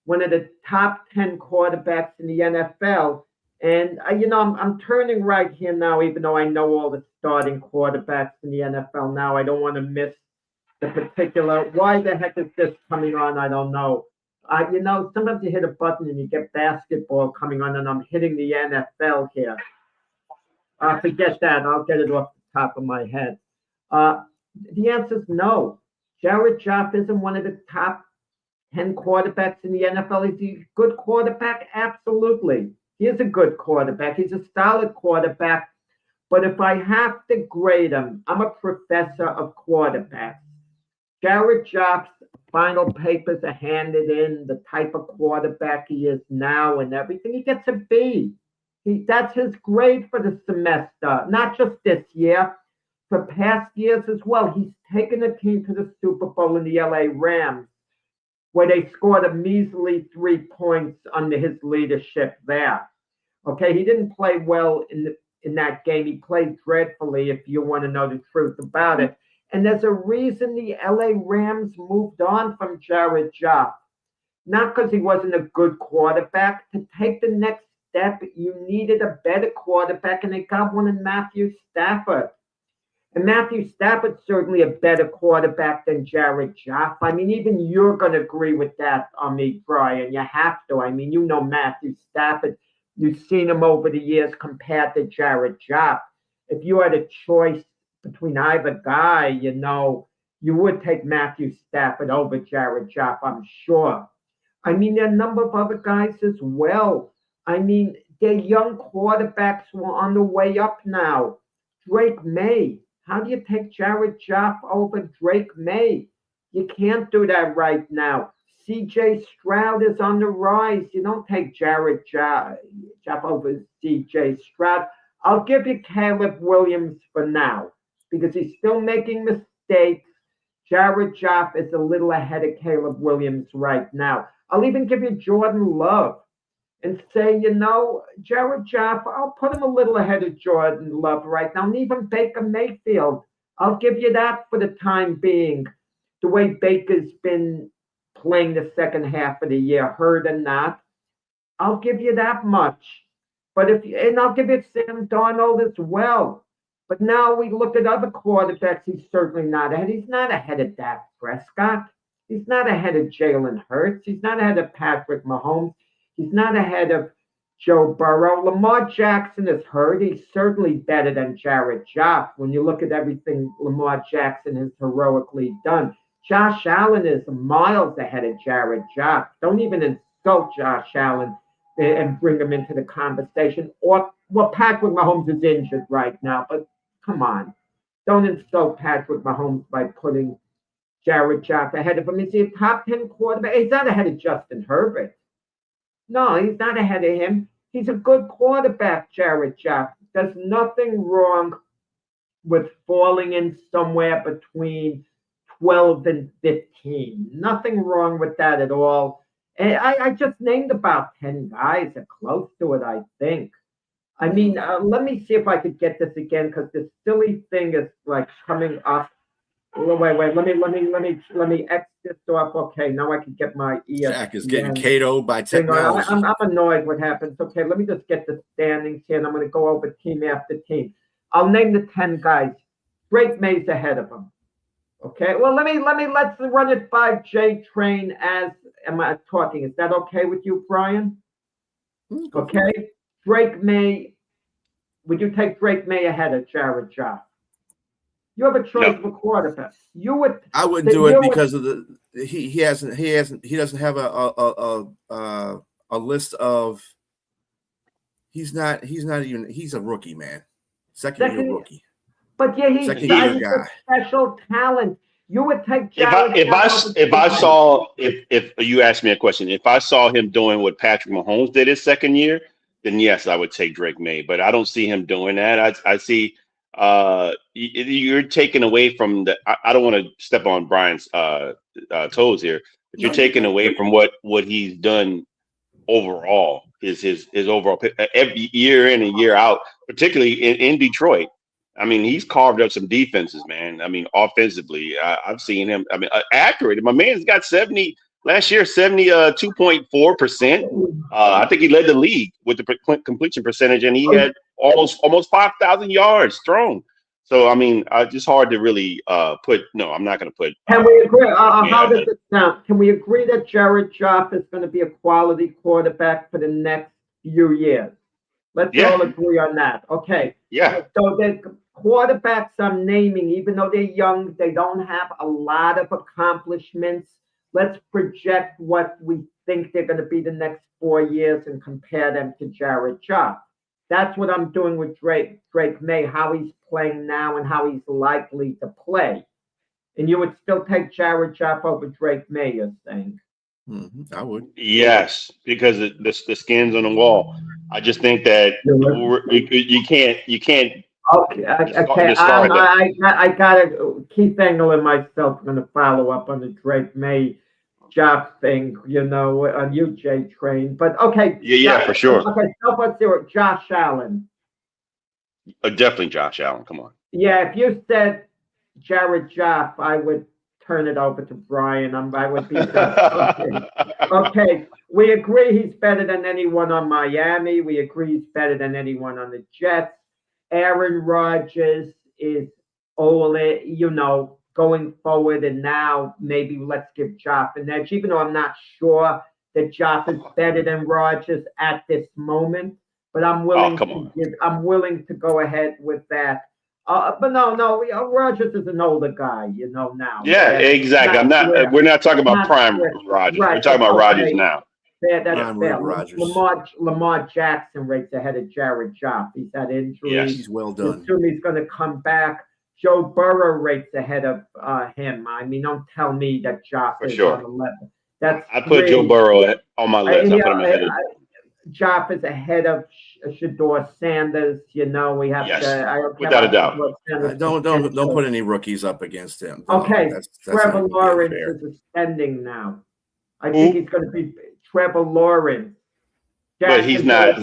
one of the top 10 quarterbacks in the NFL? And I'm turning right here now, even though I know all the starting quarterbacks in the NFL now. I don't want to miss the particular. Why the heck is this coming on? I don't know. Sometimes you hit a button and you get basketball coming on, and I'm hitting the NFL here. Forget that. I'll get it off the top of my head. The answer is no. Jared Goff isn't one of the top 10 quarterbacks in the NFL. Is he a good quarterback? Absolutely. He is a good quarterback. He's a solid quarterback. But if I have to grade him, I'm a professor of quarterbacks. Jared Goff's final papers are handed in, the type of quarterback he is now and everything. He gets a B. That's his grade for the semester, not just this year, for past years as well. He's taken a team to the Super Bowl in the LA Rams, where they scored a measly 3 points under his leadership there. Okay, he didn't play well in that game. He played dreadfully, if you want to know the truth about it. And there's a reason the LA Rams moved on from Jared Goff. not because he wasn't a good quarterback. To take the next step, you needed a better quarterback, and they got one in Matthew Stafford. And Matthew Stafford's certainly a better quarterback than Jared Goff. I mean, even you're going to agree with that on me, Brian. You have to. I mean, you know Matthew Stafford. You've seen him over the years compared to Jared Goff. If you had a choice between either guy, you know, you would take Matthew Stafford over Jared Goff, I'm sure. I mean, there are a number of other guys as well. I mean, their young quarterbacks were on the way up now. Drake May. How do you take Jared Goff over Drake May? You can't do that right now. CJ Stroud is on the rise. You don't take Jared Goff over CJ Stroud. I'll give you Caleb Williams for now because he's still making mistakes. Jared Goff is a little ahead of Caleb Williams right now. I'll even give you Jordan Love and say, you know, Jared Goff, I'll put him a little ahead of Jordan Love right now, and even Baker Mayfield. I'll give you that for the time being. The way Baker's been playing the second half of the year, hurt or not, I'll give you that much. But and I'll give you Sam Darnold as well. But now we look at other quarterbacks, he's certainly not ahead. He's not ahead of Dak Prescott. He's not ahead of Jalen Hurts. He's not ahead of Patrick Mahomes. He's not ahead of Joe Burrow. Lamar Jackson is hurt. He's certainly better than Jared Goff when you look at everything Lamar Jackson has heroically done. Josh Allen is miles ahead of Jared Goff. Don't even insult Josh Allen and bring him into the conversation. Or, well, Patrick Mahomes is injured right now, but come on. Don't insult Patrick Mahomes by putting Jared Goff ahead of him. Is he a top 10 quarterback? He's not ahead of Justin Herbert. No, he's not ahead of him. He's a good quarterback, Jared Goff. There's nothing wrong with falling in somewhere between 12 and 15. Nothing wrong with that at all. And I just named about 10 guys that are close to it, I think. I mean, let me see if I could get this again because this silly thing is like coming up. Wait. Let me X this off. Okay, now I can get my ear. Jack is getting KO'd by technology. I'm annoyed what happens. Okay, let me just get the standings here, and I'm going to go over team after team. I'll name the 10 guys. Drake May's ahead of him. Okay, well, let's run it by J Train as am I talking. Is that okay with you, Brian? Okay, Drake May. Would you take Drake May ahead of Jared Goff? You have a choice of a quarterback. You would. I wouldn't do it because of the he doesn't have a list of. He's a rookie, man. Second year rookie. But yeah, he's a special talent. You would take Jared if you asked me a question, if I saw him doing what Patrick Mahomes did his second year, then yes, I would take Drake May. But I don't see him doing that. I see you're taking away from the. I don't want to step on Brian's toes here, but you're taking away from what he's done overall. His overall every year in and year out, particularly in Detroit. I mean, he's carved up some defenses, man. I mean, offensively, I've seen him. I mean, accurate. My man's got 72.4%. I think he led the league with the completion percentage, and he had almost 5,000 yards thrown. So, I mean, just hard to really put. No, I'm not going to put. Can we agree? How does it sound? Can we agree that Jared Goff is going to be a quality quarterback for the next few years? Let's all agree on that. Okay. Yeah. So the quarterbacks I'm naming, even though they're young, they don't have a lot of accomplishments. Let's project what we think they're going to be the next 4 years and compare them to Jared Goff. That's what I'm doing with Drake May, how he's playing now and how he's likely to play. And you would still take Jared Goff over Drake May, you're saying? Mm-hmm. I would. Yes, because the skin's on the wall. I just think that you can't. Okay. I got a Keith Engel and myself going to follow up on the Drake May Goff thing, on you, J Train. But okay. Yeah, for sure. Okay, so let's do it. Josh Allen. Definitely Josh Allen. Come on. Yeah, if you said Jared Goff, I would turn it over to Brian. I would be done. Okay, we agree he's better than anyone on Miami. We agree he's better than anyone on the Jets. Aaron Rodgers is all going forward, and now maybe let's give Joff an edge, even though I'm not sure that Joff is better than Rodgers at this moment. But I'm willing to go ahead with that. But no, Rodgers is an older guy, now. Yeah, exactly. We're not talking about prime Rodgers. Right. We're talking about Rodgers now. Yeah, that's fair. Rodgers. Lamar Jackson rates ahead of Jared Goff. He's had injuries. Yes. He's well done. Assume he's going to come back. Joe Burrow rates ahead of him. I mean, don't tell me that Goff is on the level. I put Joe Burrow on my list. I put him ahead of. Goff is ahead of Shador Sanders. We have to. Without a doubt. Don't put any rookies up against him. Okay, Trevor Lawrence is ascending now. I think he's going to be Trevor Lawrence. But he's not.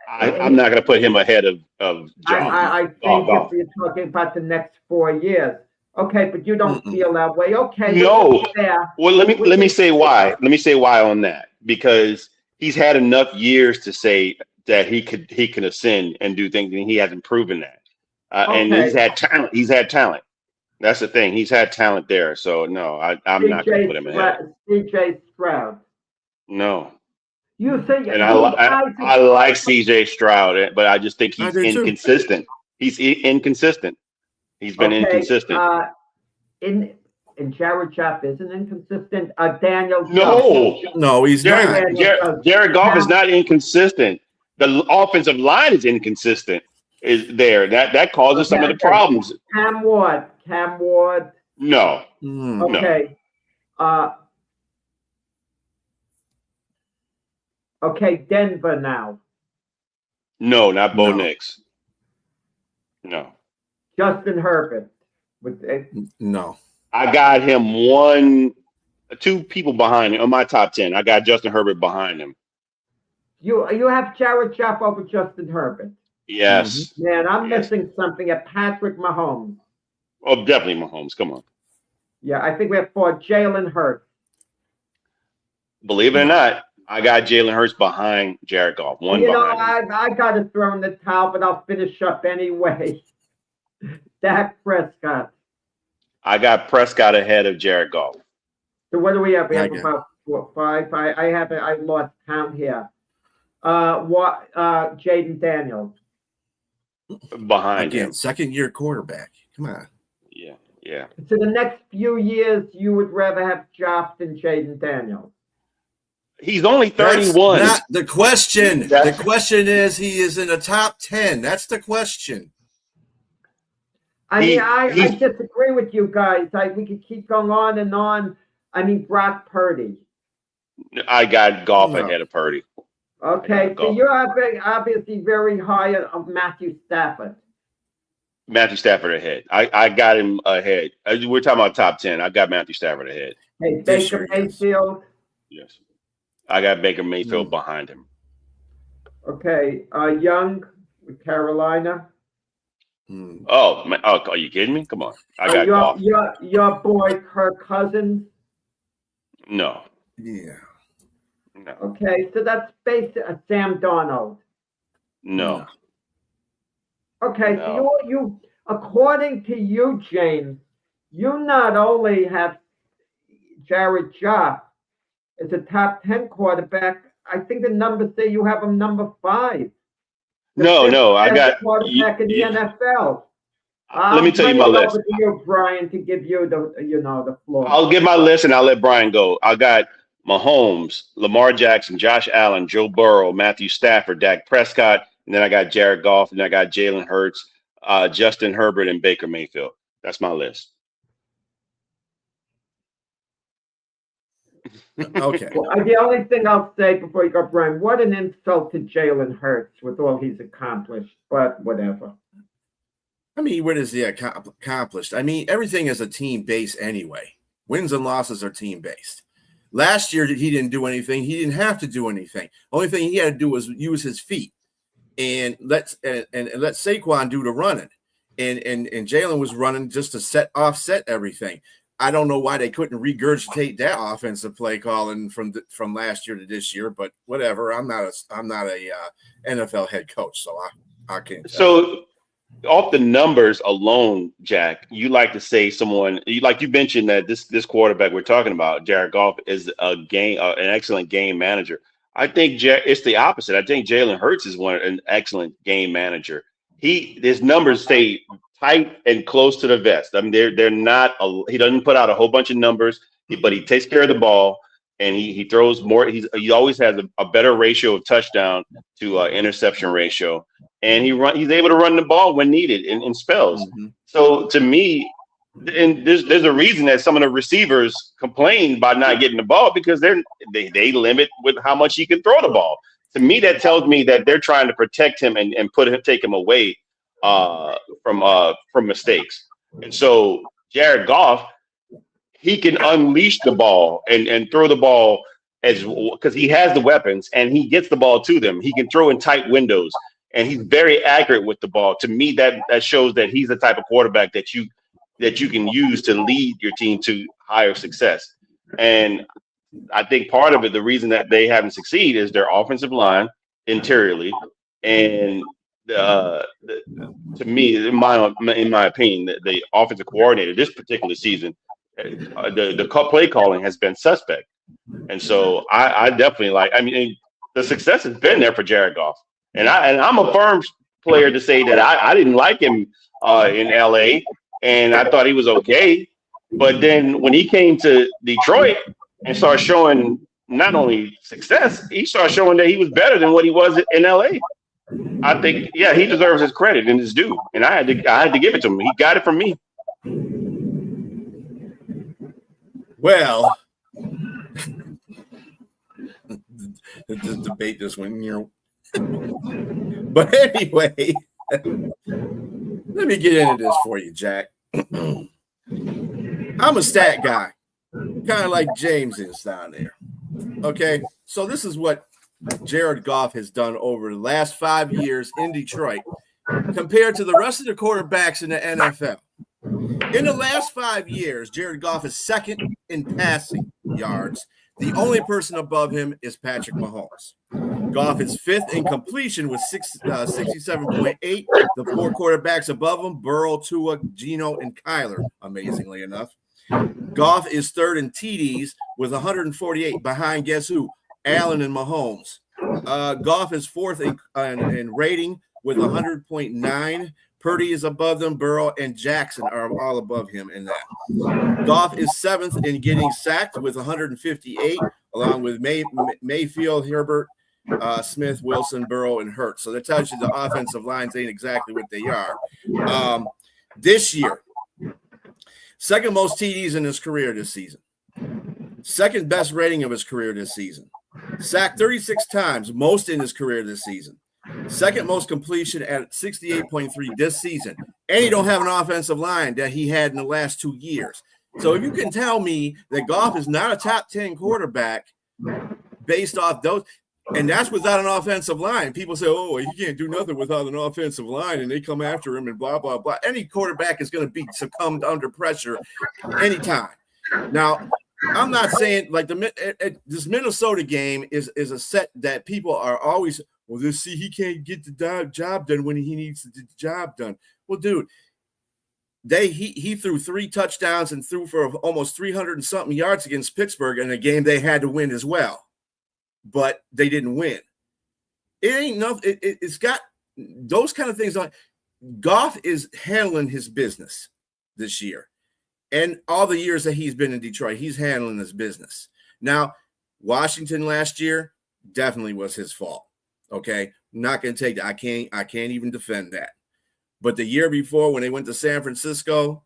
I'm not going to put him ahead of John. I think if you're talking about the next 4 years. Okay, but you don't feel that way. Okay. No. Well, let me say why. Let me say why on that. Because he's had enough years to say that he can ascend and do things, and he hasn't proven that. And he's had talent. He's had talent. That's the thing. He's had talent there. So no, I'm not going to put him ahead. CJ Stroud. No. You say, and I like CJ Stroud, but I just think he's inconsistent. He's inconsistent. He's been inconsistent. And Jared Goff isn't inconsistent. Daniel. No, he's not. Jared Goff is not inconsistent. The offensive line is inconsistent. Is there that causes some of the problems? Cam Ward. No. Okay. Okay, Denver now. No, not Bo Nix. No. Justin Herbert. No. I got him two people behind him on my top 10. I got Justin Herbert behind him. You have Jared Goff over Justin Herbert. Yes. Man, I'm missing something at Patrick Mahomes. Oh, definitely Mahomes. Come on. Yeah, I think we have 4. Jalen Hurts. Believe it or not, I got Jalen Hurts behind Jared Goff. I got to throw in the towel, but I'll finish up anyway. Dak Prescott. I got Prescott ahead of Jared Goff. So what do we have? We have about 4, 5. I lost count here. Jaden Daniels. Behind him. Second-year quarterback. Come on. Yeah. So the next few years, you would rather have Goff than Jaden Daniels. He's only 31. That's not the question. The question is he is in the top 10. That's the question. I disagree with you guys. We could keep going on and on. I mean, Brock Purdy. I got Goff ahead of Purdy. Okay, so you're obviously very high on Matthew Stafford. Matthew Stafford ahead. I got him ahead. We're talking about top 10. I got Matthew Stafford ahead. Hey, Baker Mayfield. Yes. I got Baker Mayfield behind him. Okay, Young with Carolina. Oh, man. Oh, are you kidding me? Come on. I got Goff. Your boy Kirk Cousins. No. Yeah. No. Okay, so that's based on Sam Darnold. No. Okay, so you according to you, James, you not only have Jared Goff as a top 10 quarterback, I think the numbers say you have him number 5. No, I got quarterback in the NFL. Let me tell you my list. Over to you, Brian, to give you the floor. I'll give my list and I'll let Brian go. I got Mahomes, Lamar Jackson, Josh Allen, Joe Burrow, Matthew Stafford, Dak Prescott, and then I got Jared Goff, and I got Jalen Hurts, Justin Herbert, and Baker Mayfield. That's my list. Okay. Well, the only thing I'll say before you go, Brian, what an insult to Jalen Hurts with all he's accomplished, but whatever. I mean, what is he accomplished? I mean, everything is a team base anyway. Wins and losses are team based. Last year, he didn't do anything. He didn't have to do anything. Only thing he had to do was use his feet and let Saquon do the running. And Jalen was running just to offset everything. I don't know why they couldn't regurgitate that offensive play calling from last year to this year, but whatever. I'm not a NFL head coach, so I can't tell you. So off the numbers alone, Jack, you like to say someone you mentioned that this quarterback we're talking about, Jared Goff, is an excellent game manager. I think it's the opposite. I think Jalen Hurts is an excellent game manager. His numbers stay tight and close to the vest. I mean, they're not. He doesn't put out a whole bunch of numbers, but he takes care of the ball and he throws more. He always has a better ratio of touchdown to interception ratio, and he's able to run the ball when needed in spells. Mm-hmm. So to me, and there's a reason that some of the receivers complain about not getting the ball because they limit with how much he can throw the ball. To me, that tells me that they're trying to protect him and take him away from mistakes. And so Jared Goff, he can unleash the ball and throw the ball because he has the weapons and he gets the ball to them. He can throw in tight windows and he's very accurate with the ball. To me, that shows that he's the type of quarterback that you can use to lead your team to higher success. And I think part of it, the reason that they haven't succeeded is their offensive line interiorly. And to me, in my opinion, the offensive coordinator this particular season, the play calling has been suspect. And so I definitely the success has been there for Jared Goff. And I'm a firm player to say that I didn't like him in LA and I thought he was okay. But then when he came to Detroit and started showing not only success, he started showing that he was better than what he was in LA. I think, yeah, he deserves his credit and his due. And I had to give it to him. He got it from me. Well, the debate just went near. But anyway, let me get into this for you, Jack. I'm a stat guy, kind of like James is down there. Okay, so this is what Jared Goff has done over the last 5 years in Detroit compared to the rest of the quarterbacks in the NFL. In the last 5 years, Jared Goff is second in passing yards. The only person above him is Patrick Mahomes. Goff is fifth in completion with 67.8. The four quarterbacks above him, Burrow, Tua, Geno, and Kyler, amazingly enough. Goff is third in TDs with 148, behind guess who? Allen and Mahomes. Goff is fourth in rating with 100.9. Purdy is above them. Burrow and Jackson are all above him in that. Goff is seventh in getting sacked with 158, along with Mayfield, Herbert, Smith, Wilson, Burrow, and Hurts. So that tells you the offensive lines ain't exactly what they are. This year, second most TDs in his career this season. Second best rating of his career this season. Sacked 36 times, most in his career this season. Second most completion at 68.3 this season. And he don't have an offensive line that he had in the last 2 years. So if you can tell me that Goff is not a top 10 quarterback based off those, and that's without an offensive line. People say, oh, he can't do nothing without an offensive line, and they come after him and blah, blah, blah. Any quarterback is going to be succumbed under pressure anytime. Now, I'm not saying like this Minnesota game is a set that people are always, well, he can't get the job done when he needs the job done. Well, dude, he threw 3 touchdowns and threw for almost 300 and something yards against Pittsburgh in a game they had to win as well, but they didn't win. It ain't nothing. It's got those kind of things on. Goff is handling his business this year. And all the years that he's been in Detroit, he's handling his business. Now, Washington last year definitely was his fault. Okay, not going to take that. I can't even defend that. But the year before, when they went to San Francisco,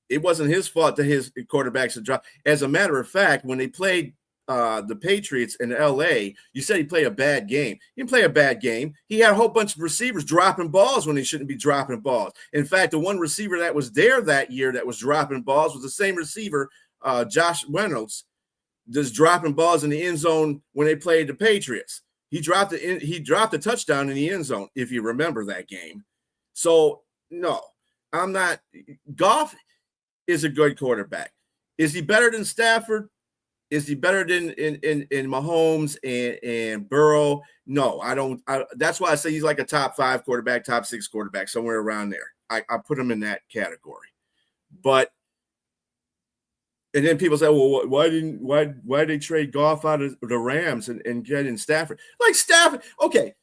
it wasn't his fault that his quarterbacks had dropped. As a matter of fact, when they played the Patriots in LA, you said he played a bad game. He didn't play a bad game. He had a whole bunch of receivers dropping balls when they shouldn't be dropping balls. In fact, the one receiver that was there that year that was dropping balls was the same receiver, Josh Reynolds, just dropping balls in the end zone when they played the Patriots. He dropped a touchdown in the end zone, if you remember that game. So, no, I'm not. Goff is a good quarterback. Is he better than Stafford? Is he better than in Mahomes and Burrow? No, I don't. That's why I say he's like a top 5 quarterback, top 6 quarterback, somewhere around there. I put him in that category. But and then people say, well, why did they trade Goff out of the Rams and get in Stafford? Like Stafford, okay.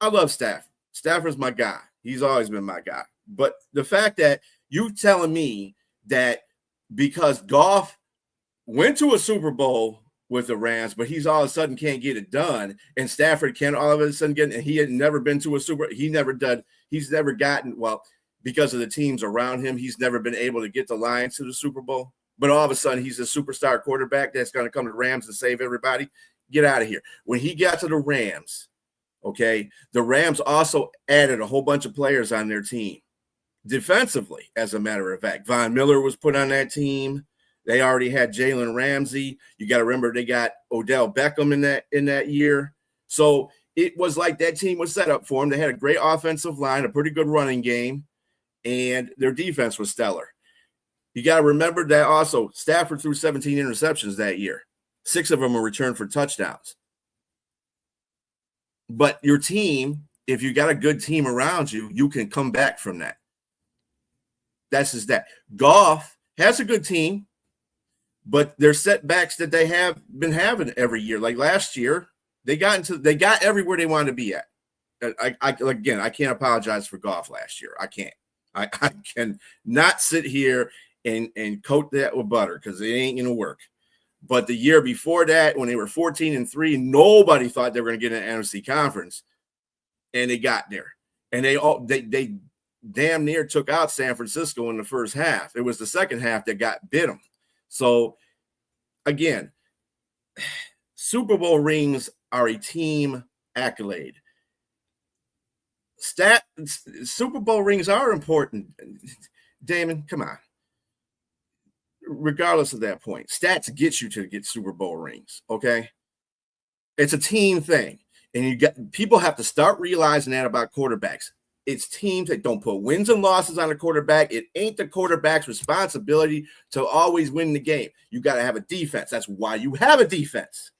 I love Stafford. Stafford's my guy. He's always been my guy. But the fact that you telling me that because Goff went to a Super Bowl with the Rams, but he's all of a sudden can't get it done, and Stafford can all of a sudden get it, and he had never been to a Super, he's never gotten, well, because of the teams around him, he's never been able to get the Lions to the Super Bowl. But all of a sudden, he's a superstar quarterback that's going to come to the Rams and save everybody. Get out of here. When he got to the Rams, okay, the Rams also added a whole bunch of players on their team. Defensively, as a matter of fact, Von Miller was put on that team. They already had Jalen Ramsey. You got to remember they got Odell Beckham in that year. So it was like that team was set up for them. They had a great offensive line, a pretty good running game, and their defense was stellar. You got to remember that also Stafford threw 17 interceptions that year. 6 of them were returned for touchdowns. But your team, if you got a good team around you, you can come back from that. That's just that. Goff has a good team, but there's setbacks that they have been having every year. Like last year, they got everywhere they wanted to be at. I can't apologize for Goff last year. I can't. I can not sit here and coat that with butter because it ain't gonna work. But the year before that, when they were 14-3, nobody thought they were going to get an NFC conference, and they got there. And they damn near took out San Francisco in the first half. It was the second half that bit them. So again, Super Bowl rings are a team accolade. Super Bowl rings are important. Damon, come on. Regardless of that point, stats get you to get Super Bowl rings. Okay. It's a team thing. And people have to start realizing that about quarterbacks. It's teams that don't put wins and losses on a quarterback. It ain't the quarterback's responsibility to always win the game. You got to have a defense. That's why you have a defense.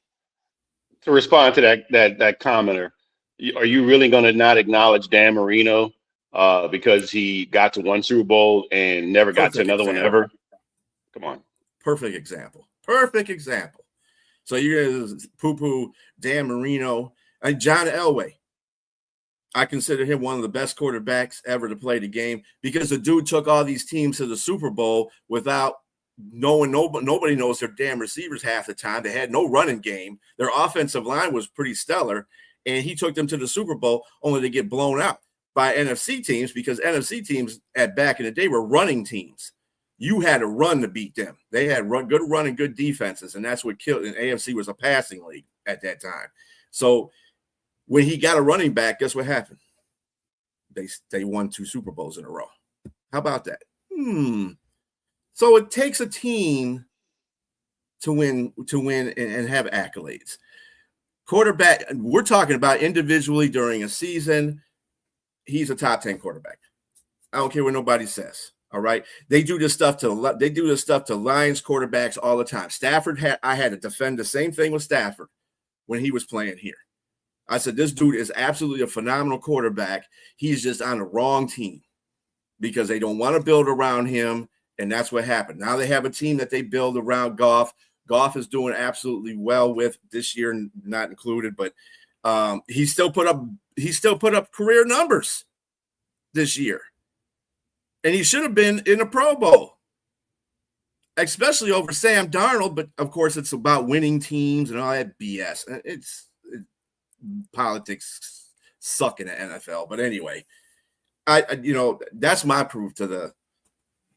To respond to that commenter, are you really going to not acknowledge Dan Marino because he got to one Super Bowl and never got to another one ever? Come on. Perfect example. So you're going to poo-poo Dan Marino and John Elway. I consider him one of the best quarterbacks ever to play the game because the dude took all these teams to the Super Bowl without knowing nobody knows their damn receivers half the time. They had no running game. Their offensive line was pretty stellar, and he took them to the Super Bowl only to get blown out by NFC teams because NFC teams back in the day were running teams. You had to run to beat them. They had good run and good defenses, and that's what killed. And AFC was a passing league at that time. So when he got a running back, guess what happened? They won 2 Super Bowls in a row. How about that? So it takes a team to win and have accolades. Quarterback, we're talking about individually during a season. He's a top 10 quarterback. I don't care what nobody says. All right. They do this stuff to Lions quarterbacks all the time. I had to defend the same thing with Stafford when he was playing here. I said, this dude is absolutely a phenomenal quarterback. He's just on the wrong team because they don't want to build around him. And that's what happened. Now they have a team that they build around Goff. Goff is doing absolutely well with this year, not included, but he still put up career numbers this year. And he should have been in a Pro Bowl, especially over Sam Darnold. But of course, it's about winning teams and all that BS. It's politics suck in the NFL. But anyway, that's my proof to the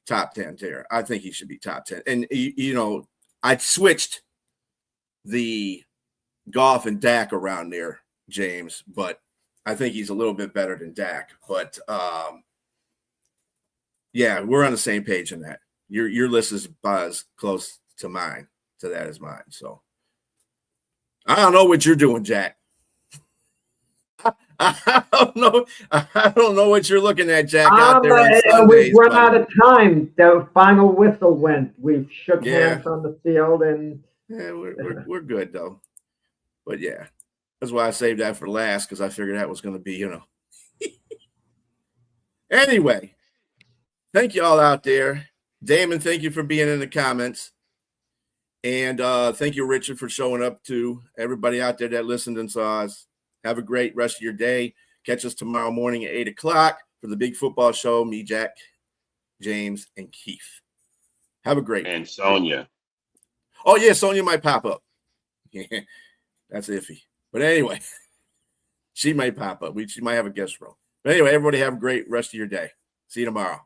top 10 tier. I think he should be top 10. And I switched the Goff and Dak around there, James, but I think he's a little bit better than Dak. But yeah, we're on the same page in that. Your list is about as close to mine as mine. So I don't know what you're doing, Jack. I don't know. I don't know what you're looking at, Jack, out there on Sundays. We've run out of time. The final whistle went. We shook Yeah. hands on the field, and yeah, we're good though. But yeah, that's why I saved that for last because I figured that was going to be, Anyway, thank you all out there. Damon, thank you for being in the comments. And thank you, Richard, for showing up too. Everybody out there that listened and saw us, have a great rest of your day. Catch us tomorrow morning at 8 o'clock for the big football show. Me, Jack, James, and Keith. Have a great And Sonia. Oh, yeah, Sonia might pop up. Yeah, that's iffy. But anyway, she might pop up. She might have a guest role. But anyway, everybody have a great rest of your day. See you tomorrow.